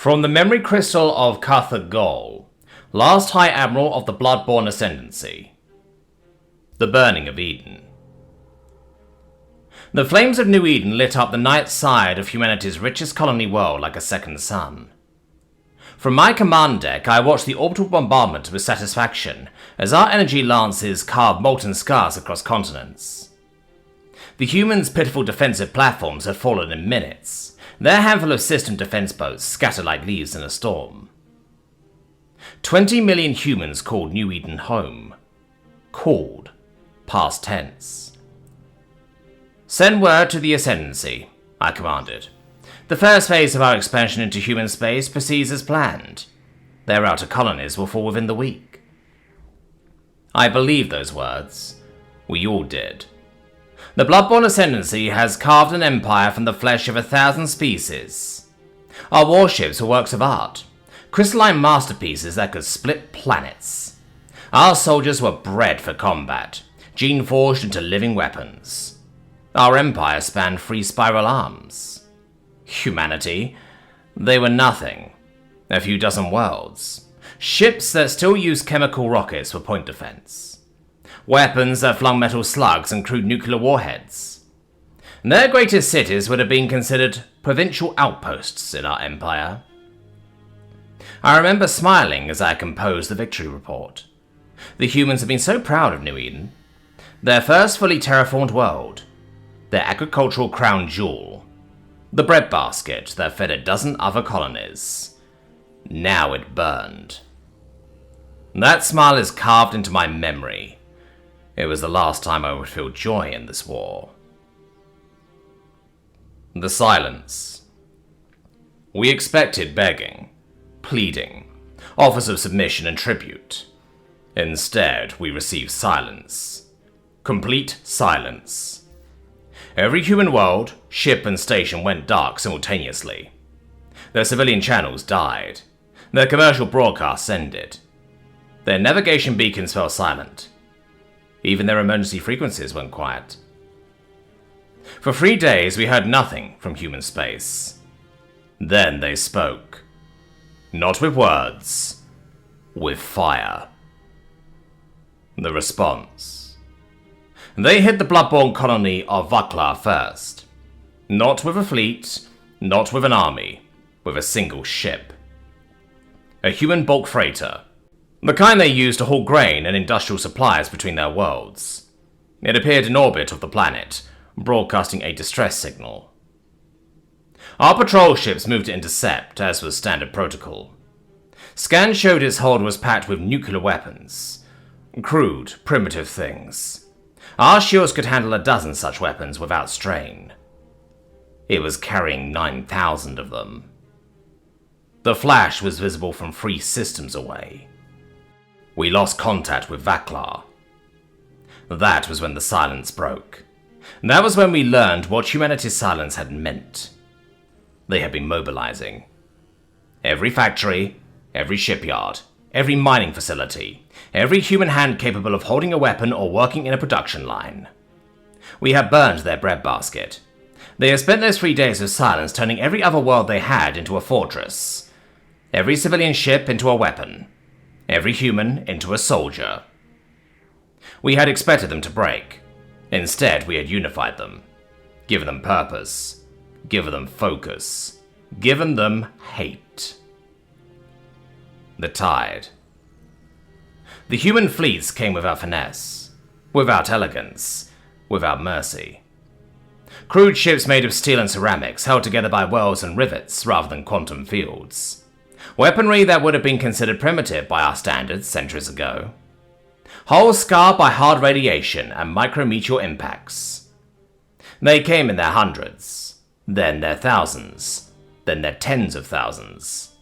From the memory crystal of Carthagol, last High Admiral of the Bloodborne Ascendancy. The Burning of Eden. The flames of New Eden lit up the night side of humanity's richest colony world like a second sun. From my command deck, I watched the orbital bombardment with satisfaction as our energy lances carved molten scars across continents. The humans' pitiful defensive platforms had fallen in minutes, their handful of system defense boats scattered like leaves in a storm. 20 million humans called New Eden home. Called. Past tense. Send word to the Ascendancy, I commanded. The first phase of our expansion into human space proceeds as planned. Their outer colonies will fall within the week. I believed those words. We all did. The Bloodborne Ascendancy has carved an empire from the flesh of 1,000 species. Our warships were works of art, crystalline masterpieces that could split planets. Our soldiers were bred for combat, gene-forged into living weapons. Our empire spanned 3 spiral arms. Humanity, they were nothing. A few dozen worlds. Ships that still used chemical rockets for point defense. Weapons that flung metal slugs and crude nuclear warheads. Their greatest cities would have been considered provincial outposts in our empire. I remember smiling as I composed the victory report. The humans had been so proud of New Eden. Their first fully terraformed world. Their agricultural crown jewel. The breadbasket that fed a dozen other colonies. Now it burned. That smile is carved into my memory. It was the last time I would feel joy in this war. The silence. We expected begging, pleading, offers of submission and tribute. Instead, we received silence. Complete silence. Every human world, ship and station went dark simultaneously. Their civilian channels died. Their commercial broadcasts ended. Their navigation beacons fell silent. Even their emergency frequencies went quiet. For 3 days we heard nothing from human space. Then they spoke. Not with words, with fire. The response. They hit the Bloodborne colony of Vaklar first. Not with a fleet, not with an army, with a single ship. A human bulk freighter. The kind they used to haul grain and industrial supplies between their worlds. It appeared in orbit of the planet, broadcasting a distress signal. Our patrol ships moved to intercept, as was standard protocol. Scans showed its hold was packed with nuclear weapons. Crude, primitive things. Our shields could handle a dozen such weapons without strain. It was carrying 9,000 of them. The flash was visible from 3 systems away. We lost contact with Vaklar. That was when the silence broke. That was when we learned what humanity's silence had meant. They had been mobilizing. Every factory, every shipyard, every mining facility, every human hand capable of holding a weapon or working in a production line. We had burned their breadbasket. They had spent those 3 days of silence turning every other world they had into a fortress. Every civilian ship into a weapon. Every human into a soldier. We had expected them to break. Instead, we had unified them. Given them purpose. Given them focus. Given them hate. The tide. The human fleets came without finesse. Without elegance. Without mercy. Crude ships made of steel and ceramics held together by wells and rivets rather than quantum fields. Weaponry that would have been considered primitive by our standards centuries ago. Hulls scarred by hard radiation and micrometeor impacts. They came in their hundreds, then their thousands, then their tens of thousands.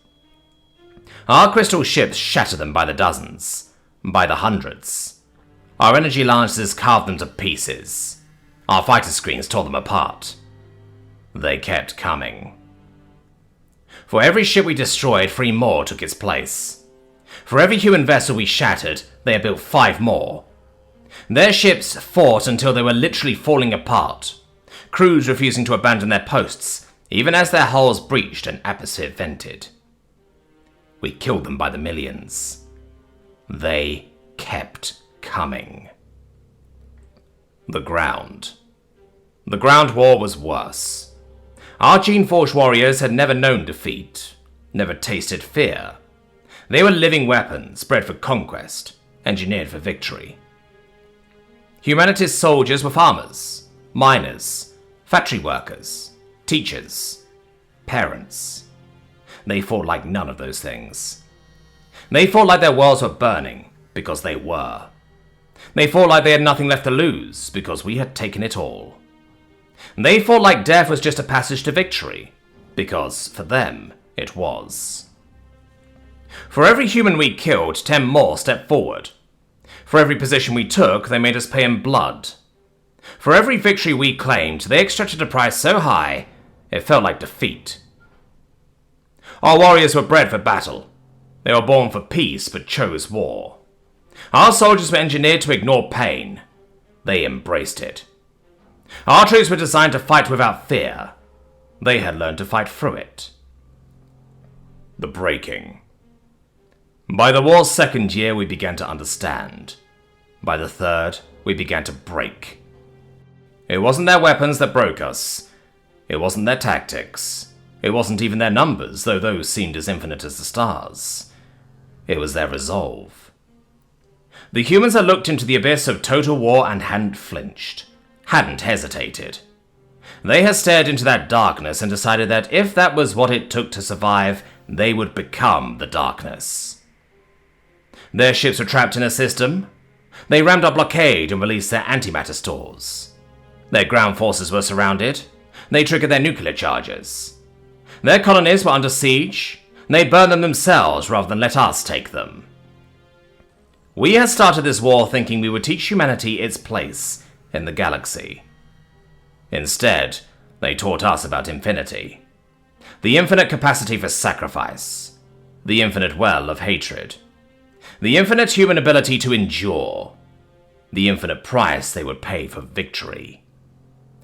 Our crystal ships shattered them by the dozens, by the hundreds. Our energy lancers carved them to pieces. Our fighter screens tore them apart. They kept coming. For every ship we destroyed, 3 more took its place. For every human vessel we shattered, they had built 5 more. Their ships fought until they were literally falling apart, crews refusing to abandon their posts, even as their hulls breached and atmosphere vented. We killed them by the millions. They kept coming. The ground. The ground war was worse. Our gene-forged warriors had never known defeat, never tasted fear. They were living weapons, bred for conquest, engineered for victory. Humanity's soldiers were farmers, miners, factory workers, teachers, parents. They fought like none of those things. They fought like their worlds were burning, because they were. They fought like they had nothing left to lose, because we had taken it all. They fought like death was just a passage to victory, because, for them, it was. For every human we killed, 10 more stepped forward. For every position we took, they made us pay in blood. For every victory we claimed, they extracted a price so high, it felt like defeat. Our warriors were bred for battle. They were born for peace, but chose war. Our soldiers were engineered to ignore pain. They embraced it. Our troops were designed to fight without fear. They had learned to fight through it. The breaking. By the war's second year, we began to understand. By the third, we began to break. It wasn't their weapons that broke us. It wasn't their tactics. It wasn't even their numbers, though those seemed as infinite as the stars. It was their resolve. The humans had looked into the abyss of total war and hadn't flinched, hadn't hesitated. They had stared into that darkness and decided that if that was what it took to survive, they would become the darkness. Their ships were trapped in a system. They rammed up blockade and released their antimatter stores. Their ground forces were surrounded. They triggered their nuclear charges. Their colonies were under siege. They burned them themselves rather than let us take them. We had started this war thinking we would teach humanity its place in the galaxy. Instead, they taught us about infinity. The infinite capacity for sacrifice. The infinite well of hatred. The infinite human ability to endure. The infinite price they would pay for victory.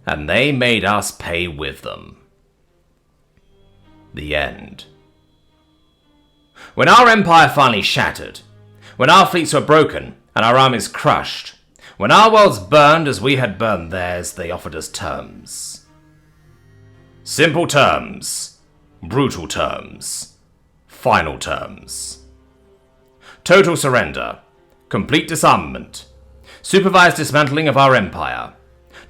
And they made us pay with them. The end. When our empire finally shattered, when our fleets were broken and our armies crushed, when our worlds burned as we had burned theirs, they offered us terms. Simple terms. Brutal terms. Final terms. Total surrender. Complete disarmament. Supervised dismantling of our empire.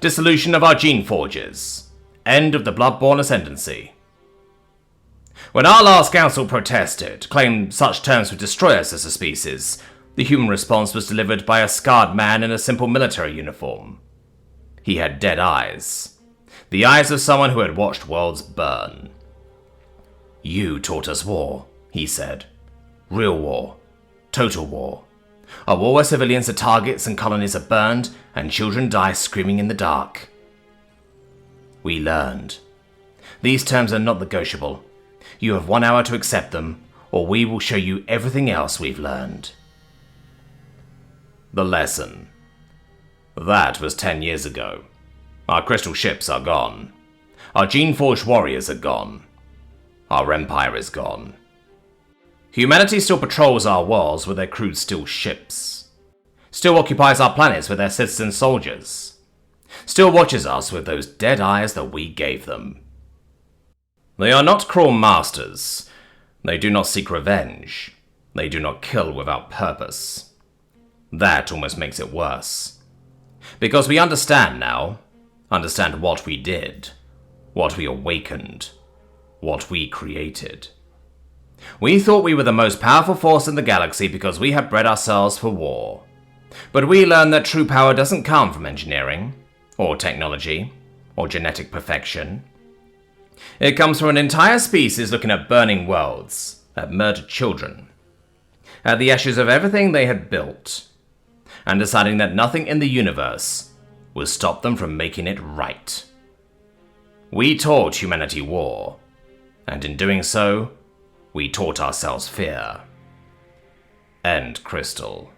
Dissolution of our gene forges. End of the bloodborne ascendancy. When our last council protested, claimed such terms would destroy us as a species, the human response was delivered by a scarred man in a simple military uniform. He had dead eyes. The eyes of someone who had watched worlds burn. "You taught us war," he said. "Real war. Total war. A war where civilians are targets and colonies are burned and children die screaming in the dark." We learned. These terms are not negotiable. You have 1 hour to accept them, or we will show you everything else we've learned. The lesson. That was 10 years ago. Our crystal ships are gone. Our gene-forged warriors are gone. Our empire is gone. Humanity still patrols our worlds with their crude steel ships. Still occupies our planets with their citizen soldiers. Still watches us with those dead eyes that we gave them. They are not cruel masters. They do not seek revenge. They do not kill without purpose. That almost makes it worse. Because we understand now. Understand what we did. What we awakened. What we created. We thought we were the most powerful force in the galaxy because we had bred ourselves for war. But we learned that true power doesn't come from engineering, or technology, or genetic perfection. It comes from an entire species looking at burning worlds, at murdered children, at the ashes of everything they had built, and deciding that nothing in the universe would stop them from making it right. We taught humanity war, and in doing so, we taught ourselves fear. End Crystal.